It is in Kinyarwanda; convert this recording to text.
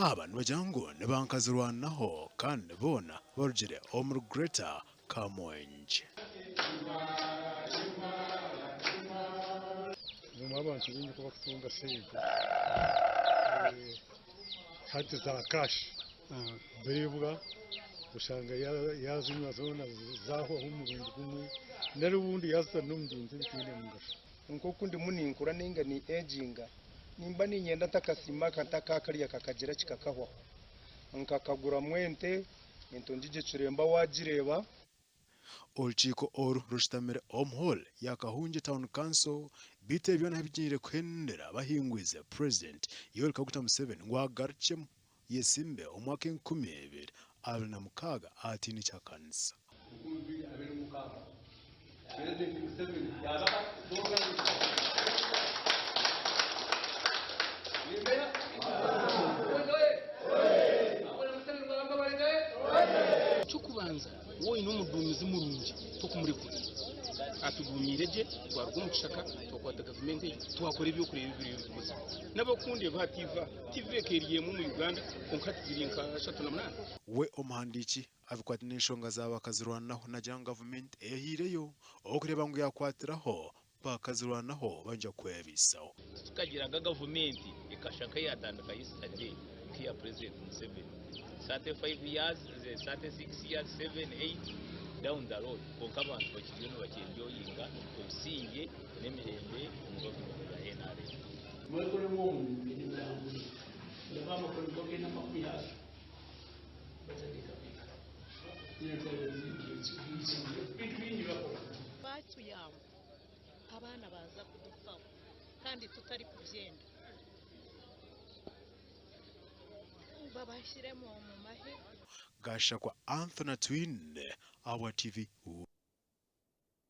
abantu bajango ne bankazirwanaho kandi bona borjere omru Greta Kamwenge abantu binyi ko bakutunga sente hati za cash beribuga usanga yazinywa zona zaho umubindi kumwe nari ubundi yasa n'umdinzi bikinde mungasha nko kundi muninkura ninga ni aginga nimba ninyenda takasima katakakariya kakagera kikakahwa nkakagura mwente entonjije curemba wagireba Olchiko oru rushitamire omhol yakahunje town council bite byona bijire kwendera bahingwize president Kaguta Museveni ngwagarchemu yesimbe omwaka 2026 atini chakanisa Chukubanza wowe n'umudumizi murungi tokumurikura atugumyireje twarugumushaka twakwata government twakora ibyo kureba ibiri bimuze n'abakundi bativa tivekeriye mu Uganda onkati zirinka 38 we omuhandiki abikwata n'inshonga z'abakazirwanaho na jang government ehireyo okureba ngo yakwatiraho bakazirwanaho banja kwebisaho tukagiraga government ikashaka yatandika yisitaje kiya president Museveni 35 years 36 years 7 8 down the road konka abantu bakiriyo bakiryoyinga kusinge n'emirembe umugogo ya NRA mwekore mu ndabamo ko ngoke n'amakuyasa batuyamba abana baza kudufaho kandi tutari kubyenda babashiremo mu mahe gasha kwa Anthony Twin, our TV.